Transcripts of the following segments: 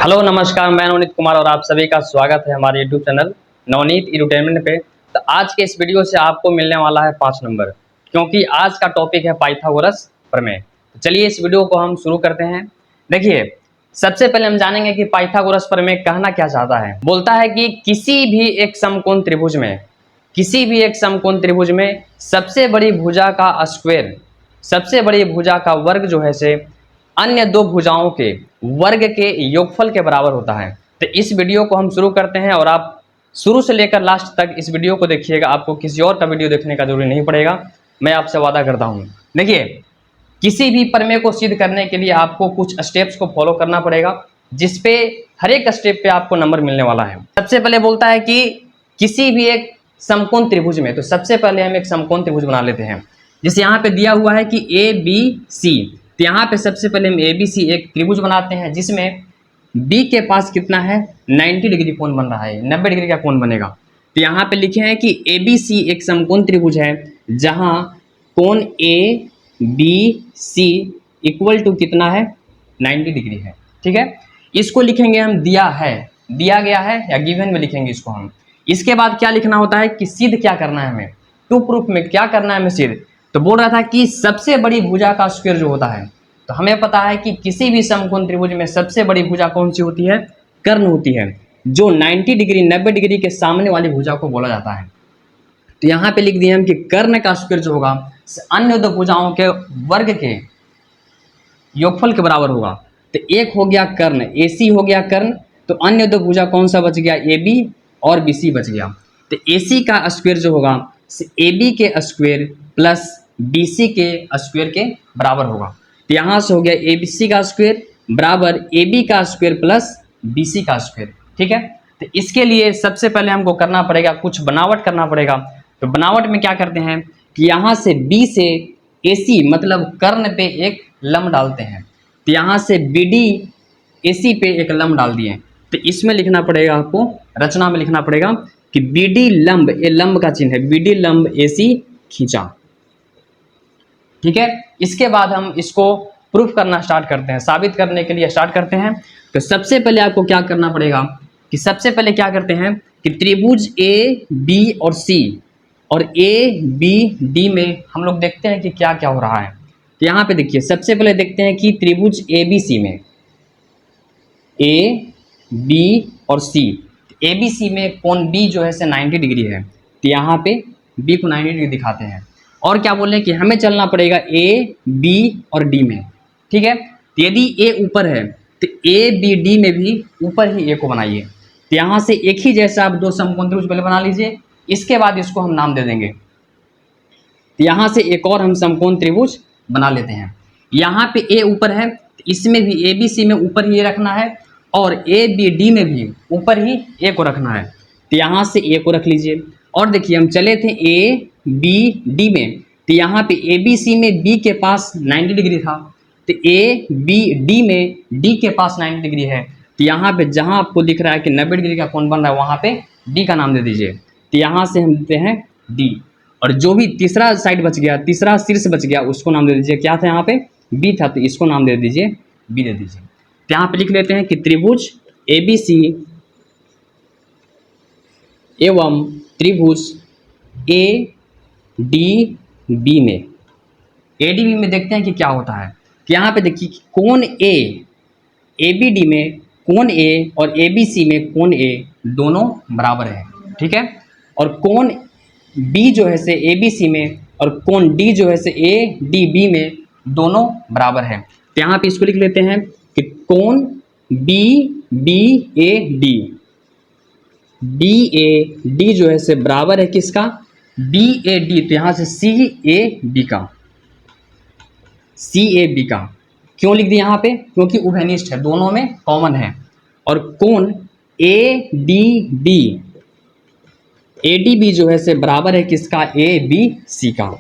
Hello नमस्कार, मैं नवनीत कुमार और आप सभी का स्वागत है हमारे YouTube चैनल नवनीत एडुटेनमेंट पे। तो आज के इस वीडियो से आपको मिलने वाला है 5 नंबर, क्योंकि आज का टॉपिक है पाइथागोरस प्रमेय। तो चलिए इस वीडियो को हम शुरू करते हैं। देखिए, सबसे पहले हम जानेंगे कि पाइथागोरस प्रमेय कहना क्या चाहता है। बोलता है कि किसी भी एक समकोण त्रिभुज में सबसे बड़ी भुजा का स्क्वायर, सबसे बड़ी भुजा का वर्ग जो है से अन्य दो भुजाओं के वर्ग के योगफल के बराबर होता है। तो इस वीडियो को हम शुरू करते हैं और आप शुरू से लेकर लास्ट तक इस वीडियो को देखिएगा। आपको किसी और का वीडियो देखने का जरूरी नहीं पड़ेगा, मैं आपसे वादा करता हूं। देखिए, किसी भी प्रमेय को सिद्ध करने के लिए आपको कुछ स्टेप्स को फॉलो करना पड़ेगा, जिसपे हर एक स्टेप पे आपको नंबर मिलने वाला है। सबसे पहले बोलता है कि किसी भी एक समकोण त्रिभुज में, तो सबसे पहले हम एक समकोण त्रिभुज बना लेते हैं। जैसे यहाँ पे दिया हुआ है कि ए बी सी, तो यहाँ पे सबसे पहले हम ए बी सी एक त्रिभुज बनाते हैं, जिसमें बी के पास कितना है 90 डिग्री कोण बन रहा है, 90 डिग्री का कोण बनेगा। तो यहाँ पे लिखे हैं कि ए बी सी एक समकोण त्रिभुज है जहाँ कोण A B C equal to कितना है 90 डिग्री है। ठीक है, इसको लिखेंगे हम दिया गया है या गिवन में लिखेंगे इसको हम। इसके बाद क्या लिखना होता है कि सिद्ध क्या करना है हमें, टू प्रूफ में क्या करना है हमें सिद्ध। तो बोल रहा था कि सबसे बड़ी भुजा का स्क्वायर जो होता है, तो हमें पता है कि किसी भी समकोण त्रिभुज में सबसे बड़ी भुजा कौन सी होती है, कर्ण होती है, जो 90 डिग्री के सामने वाली भुजा को बोला जाता है। तो यहाँ पे लिख दिए हम कि कर्ण का स्क्वायर जो होगा अन्य दो भुजाओं के वर्ग के योगफल के बराबर होगा। तो एक हो गया कर्ण, AC हो गया कर्ण, तो अन्य दो भुजा कौन सा बच गया, AB और BC बच गया। तो AC का स्क्वायर जो होगा AB के स्क्वायर प्लस BC के स्क्वायर के बराबर होगा। तो यहाँ से हो गया ABC का स्क्वायर बराबर AB का स्क्वायर प्लस BC का स्क्वायर। ठीक है, तो इसके लिए सबसे पहले हमको करना पड़ेगा, कुछ बनावट करना पड़ेगा। तो बनावट में क्या करते हैं कि यहाँ से B से AC मतलब कर्ण पे एक लंब डालते हैं। तो यहाँ से BD AC पे एक लंब डाल दिए। तो इसमें लिखना पड़ेगा आपको, रचना में लिखना पड़ेगा कि BD लंब, ये लंब का चिन्ह है, BD लंब AC खींचा। ठीक है, इसके बाद हम इसको प्रूफ करना स्टार्ट करते हैं, साबित करने के लिए स्टार्ट करते हैं। तो सबसे पहले आपको क्या करना पड़ेगा कि सबसे पहले क्या करते हैं कि त्रिभुज A B और C और A B D में हम लोग देखते हैं कि क्या क्या हो रहा है। तो यहाँ पे देखिए, सबसे पहले देखते हैं कि त्रिभुज ABC में A B और C, ABC में कोण B जो है से 90 डिग्री है। तो यहाँ पे B को 90 डिग्री दिखाते हैं। और क्या बोल रहे हैं कि हमें चलना पड़ेगा A B और D में। ठीक है, तो यदि A ऊपर है तो A B D में भी ऊपर ही A को बनाइए। तो यहाँ से एक ही जैसा आप दो समकोण त्रिभुज पहले बना लीजिए, इसके बाद इसको हम नाम दे देंगे। तो यहाँ से एक और हम समकोण त्रिभुज बना लेते हैं। यहाँ पे A ऊपर है तो इसमें भी A B C में ऊपर ही A रखना है और A B D में भी ऊपर ही A को रखना है। तो यहाँ से A को रख लीजिए। और देखिए, हम चले थे A B D में, तो यहाँ पे A B C में B के पास 90 डिग्री था, तो A B D में D के पास 90 डिग्री है। तो यहाँ पे जहाँ आपको दिख रहा है कि 90 डिग्री का कोण बन रहा है, वहाँ पे D का नाम दे दीजिए। तो यहाँ से हम देते हैं D, और जो भी तीसरा साइड बच गया, तीसरा शीर्ष बच गया, उसको नाम दे दीजिए, क्या था यहाँ पे B था, तो इसको नाम दे दीजिए B दे दीजिए। तो यहाँ पे लिख लेते हैं कि त्रिभुज ABC एवं त्रिभुज ADB में, ADB में देखते हैं कि क्या होता है। कि यहाँ पे देखिए कोण A ABD में कोण A और ABC में कोण A दोनों बराबर है। ठीक है, और कोण B जो है से ABC में और कोण D जो है से ADB में दोनों बराबर है। तो यहाँ पे इसको लिख लेते हैं कि कोण BBAD, BAD जो है से बराबर है किसका, BAD। तो यहाँ से CAB का, CAB का क्यों लिख दिया यहाँ पे, क्योंकि उभयनिष्ठ है, दोनों में कॉमन है। और कोण ADB, ADB जो है से बराबर है किसका, ABC का,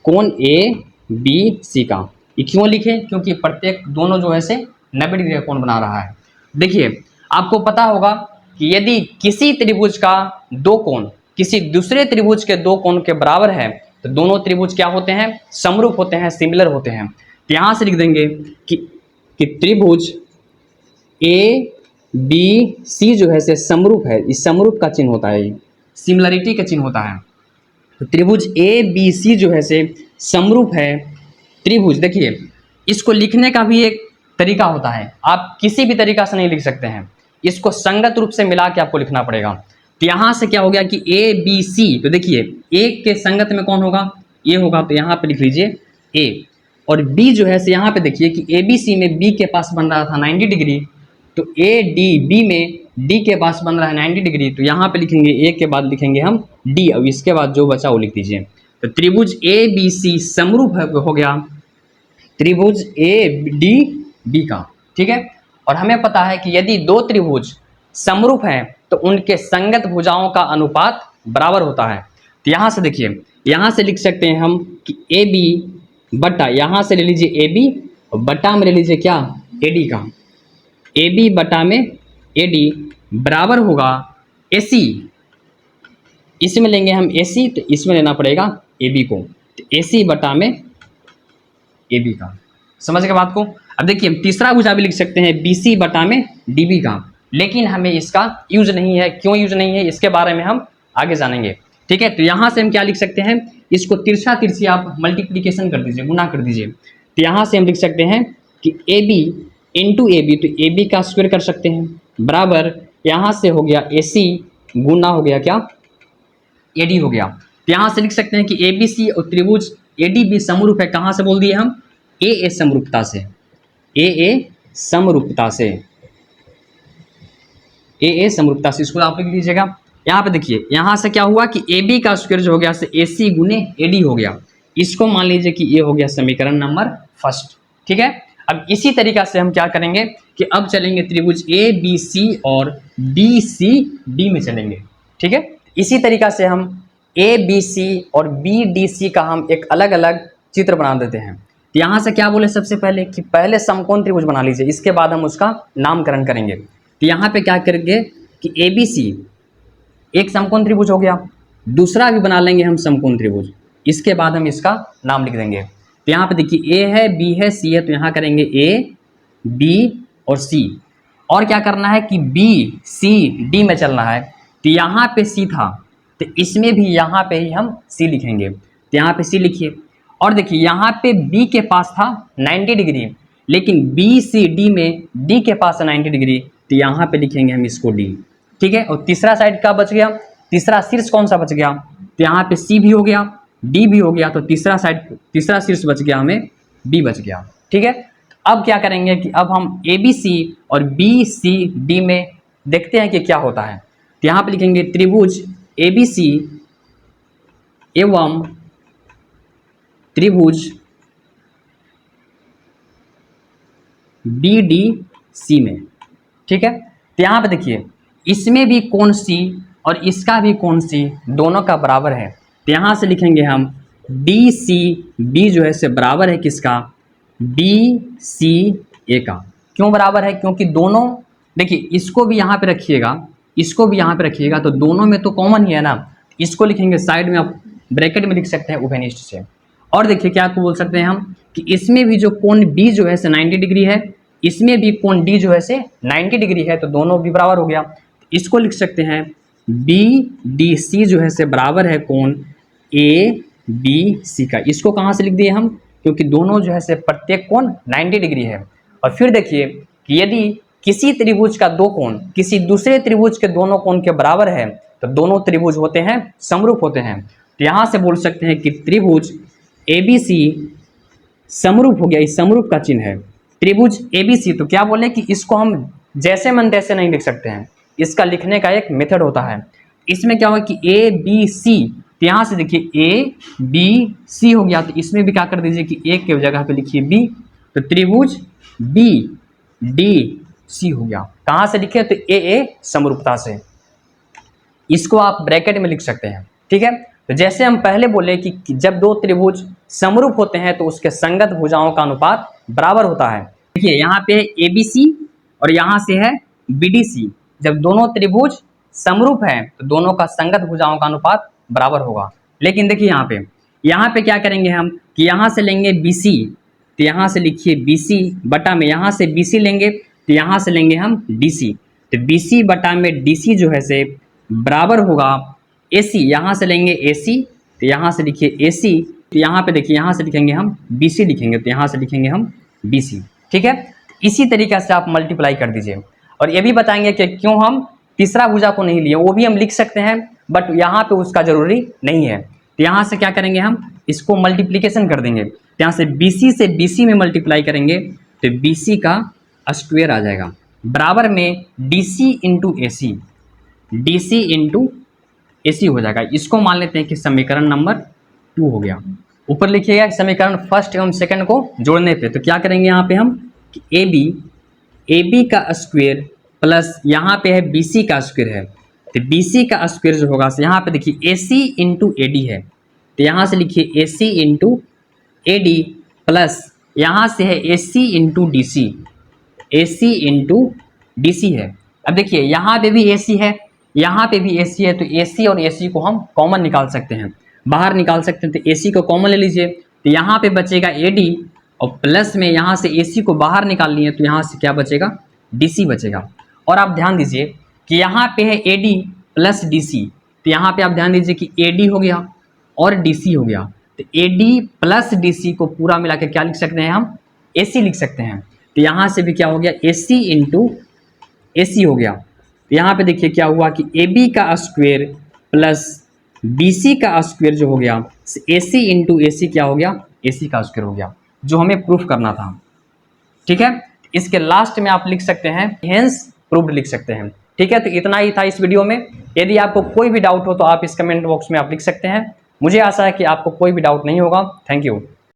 कोण ABC का। ये क्यों लिखे, क्योंकि प्रत्येक दोनों जो है से 90 डिग्री का कोण बना रहा है। देखिए, आपको पता होगा कि यदि किसी त्रिभुज का दो कोण किसी दूसरे त्रिभुज के दो कोण के बराबर है, तो दोनों त्रिभुज क्या होते हैं, समरूप होते हैं, सिमिलर होते हैं। तो यहाँ से लिख देंगे कि त्रिभुज बी सी जो है से समरूप है, इस समरूप का चिन्ह होता है, सिमिलरिटी का चिन्ह होता है। तो त्रिभुज ए बी सी जो है से समरूप है त्रिभुज। देखिए इसको लिखने का भी एक तरीका होता है, आप किसी भी तरीका से नहीं लिख सकते हैं, इसको संगत रूप से मिला के आपको लिखना पड़ेगा। तो यहाँ से क्या हो गया कि ए बी सी, तो देखिए ए के संगत में कौन होगा, ये होगा, तो यहाँ पे लिख लीजिए ए। और बी जो है से यहाँ पे देखिए कि ए बी सी में बी के पास बन रहा था 90 डिग्री, तो ए डी बी में डी के पास बन रहा है 90 डिग्री, तो यहाँ पे लिखेंगे ए के बाद लिखेंगे हम डी, अब इसके बाद जो बचा वो लिख दीजिए। तो त्रिभुज ए बी सी समरूप हो गया त्रिभुज ए डी बी का, ठीक है। और हमें पता है कि यदि दो त्रिभुज समरूप हैं तो उनके संगत भुजाओं का अनुपात बराबर होता है। तो यहाँ से देखिए, यहाँ से लिख सकते हैं हम कि ए बी बटा, यहाँ से ले लीजिए ए बी और बटा में ले लीजिए क्या, ए डी का, ए बी बटा में ए डी बराबर होगा ए सी, इसमें लेंगे हम ए सी तो इसमें लेना पड़ेगा ए बी को, तो ए सी बटा में ए बी का। समझ गए बात को। अब देखिए हम तीसरा भुजा भी लिख सकते हैं बी सी बटा में डी बी का, लेकिन हमें इसका यूज नहीं है। क्यों यूज नहीं है इसके बारे में हम आगे जानेंगे, ठीक है। तो यहाँ से हम क्या लिख सकते हैं, इसको तिरछा तिरछी आप मल्टीप्लीकेशन कर दीजिए, गुना कर दीजिए। तो यहाँ से हम लिख सकते हैं कि A B into A B, तो ए बी का स्क्वायर कर सकते हैं, बराबर यहाँ से हो गया ए सी गुना हो गया क्या, ए डी हो गया। तो यहाँ से लिख सकते हैं कि ए बी सी और त्रिभुज ए डी बी समरूप है, कहाँ से बोल दिए हम, ए समरूपता से, ए समरूपता से, ए समरूपता से, इसको आप लिख लीजिएगा। यहाँ पे देखिए यहाँ से क्या हुआ कि ए बी का स्क्वायर जो हो गया से ए सी गुने ए डी हो गया, इसको मान लीजिए कि ये हो गया समीकरण नंबर फर्स्ट, ठीक है। अब इसी तरीका से हम क्या करेंगे कि अब चलेंगे त्रिभुज ए बी सी और बी सी डी में चलेंगे, ठीक है। इसी तरीका से हम ए बी सी और बी डी सी का हम एक अलग अलग चित्र बना देते हैं। तो यहाँ से क्या बोले सबसे पहले कि पहले समकोण त्रिभुज बना लीजिए, इसके बाद हम उसका नामकरण करेंगे। तो यहाँ पे क्या करेंगे कि ए बी सी एक समकोण त्रिभुज हो गया, दूसरा भी बना लेंगे हम समकोण त्रिभुज, इसके बाद हम इसका नाम लिख देंगे। तो यहाँ पे देखिए ए है बी है सी है, तो यहाँ करेंगे ए बी और सी। और क्या करना है कि बी सी डी में चलना है, तो यहाँ पे सी था तो इसमें भी यहाँ पे ही हम सी लिखेंगे, तो यहाँ पे सी लिखिए। और देखिए यहाँ पे बी के पास था 90 डिग्री, लेकिन बी सी डी में डी के पास है 90 डिग्री, तो यहाँ पे लिखेंगे हम इसको डी, ठीक है। और तीसरा साइड का बच गया, तीसरा शीर्ष कौन सा बच गया, तो यहाँ पे सी भी हो गया डी भी हो गया, तो तीसरा साइड तीसरा शीर्ष बच गया हमें बी बच गया, ठीक है। अब क्या करेंगे कि अब हम ए बी सी और बी सी डी में देखते हैं कि क्या होता है। तो यहाँ पे लिखेंगे त्रिभुज ए बी सी एवं त्रिभुज बी डी सी में, ठीक है। तो यहाँ पे देखिए इसमें भी कोण सी और इसका भी कोण सी दोनों का बराबर है, तो यहाँ से लिखेंगे हम डी सी बी जो है से बराबर है किसका, बी सी ए का। क्यों बराबर है, क्योंकि दोनों देखिए इसको भी यहाँ पे रखिएगा, इसको भी यहाँ पे रखिएगा, तो दोनों में तो कॉमन ही है ना। इसको लिखेंगे साइड में, आप ब्रैकेट में लिख सकते हैं उभयनिष्ठ से। और देखिए क्या आपको बोल सकते हैं हम कि इसमें भी जो कोण बी जो है से 90 डिग्री है, इसमें भी कोण डी जो है से 90 डिग्री है, तो दोनों भी बराबर हो गया। इसको लिख सकते हैं बी डी सी जो है से बराबर है कोण ए बी सी का। इसको कहाँ से लिख दिए हम, क्योंकि दोनों जो है से प्रत्येक कोण 90 डिग्री है। और फिर देखिए कि यदि किसी त्रिभुज का दो कोण किसी दूसरे त्रिभुज के दोनों कोण के बराबर है तो दोनों त्रिभुज होते हैं समरूप होते हैं। तो यहाँ से बोल सकते हैं कि त्रिभुज ए बी सी समरूप हो गया, इस समरूप का चिन्ह है त्रिभुज ए बी सी। तो क्या बोले कि इसको हम जैसे मन तैसे नहीं लिख सकते हैं, इसका लिखने का एक मेथड होता है। इसमें क्या होगा कि ए बी सी, तो यहाँ से देखिए ए बी सी हो गया, तो इसमें भी क्या कर दीजिए कि ए के जगह पे लिखिए बी, तो त्रिभुज बी डी सी हो गया। कहाँ से लिखे, तो ए समरूपता से। इसको आप ब्रैकेट में लिख सकते हैं, ठीक है। तो जैसे हम पहले बोले कि जब दो त्रिभुज समरूप होते हैं तो उसके संगत भुजाओं का अनुपात बराबर होता है। देखिए यहाँ पे ए बी सी और यहाँ से है बी डी सी। जब दोनों त्रिभुज समरूप हैं तो दोनों का संगत भुजाओं का अनुपात बराबर होगा। लेकिन देखिए यहाँ पे क्या करेंगे हम कि यहाँ से लेंगे बी सी, तो यहाँ से लिखिए बी सी बटा में यहाँ से बी सी लेंगे, तो यहाँ से लेंगे हम डी सी। तो BC बटा में DC जो है से बराबर होगा AC, यहाँ से लेंगे AC, तो यहाँ से लिखिए AC, तो यहाँ पे देखिए यहाँ से लिखेंगे हम BC लिखेंगे, तो यहाँ से लिखेंगे हम BC। ठीक है, इसी तरीके से आप मल्टीप्लाई कर दीजिए। और ये भी बताएंगे कि क्यों हम तीसरा भुजा को नहीं लिए, वो भी हम लिख सकते हैं, बट यहाँ पे उसका जरूरी नहीं है। तो यहाँ से क्या करेंगे, हम इसको मल्टीप्लीकेशन कर देंगे। तो यहाँ से BC से BC में मल्टीप्लाई करेंगे तो BC का स्क्वायर आ जाएगा, बराबर में DC into AC, DC into AC हो जाएगा। इसको मान लेते हैं कि समीकरण नंबर 2 हो गया। ऊपर लिखिएगा समीकरण फर्स्ट एवं सेकंड को जोड़ने पे तो क्या करेंगे यहाँ पे हम कि AB का स्क्वायर प्लस यहाँ पे है BC का स्क्वायर है, तो BC का स्क्वायर जो होगा यहाँ पे देखिए AC इंटू AD है, तो यहाँ से लिखिए AC इंटू AD प्लस यहाँ से है AC into DC, AC into DC है। अब देखिए यहाँ पे भी AC है, यहाँ पे भी AC है, तो AC और AC को हम कॉमन निकाल सकते हैं, बाहर निकाल सकते हैं। तो AC को कॉमन ले लीजिए, तो यहाँ पे बचेगा AD और प्लस में यहाँ से AC को बाहर निकाल लिए, तो यहाँ से क्या बचेगा, DC बचेगा। और आप ध्यान दीजिए कि यहाँ पे है AD प्लस DC, तो यहाँ पे आप ध्यान दीजिए कि AD हो गया और DC हो गया, तो AD प्लस DC को पूरा मिला के क्या लिख सकते हैं, हम AC लिख सकते हैं। तो यहाँ से भी क्या हो गया, AC इंटू AC हो गया। तो यहाँ पे देखिए क्या हुआ कि AB का स्क्वायर प्लस BC का स्क्वायर जो हो गया, AC इंटू AC क्या हो गया, AC का स्क्वायर हो गया, जो हमें प्रूफ करना था। ठीक है, इसके लास्ट में आप लिख सकते हैं हेंस प्रूव्ड लिख सकते हैं। ठीक है, तो इतना ही था इस वीडियो में। यदि आपको कोई भी डाउट हो तो आप इस कमेंट बॉक्स में आप लिख सकते हैं। मुझे आशा है कि आपको कोई भी डाउट नहीं होगा। Thank you.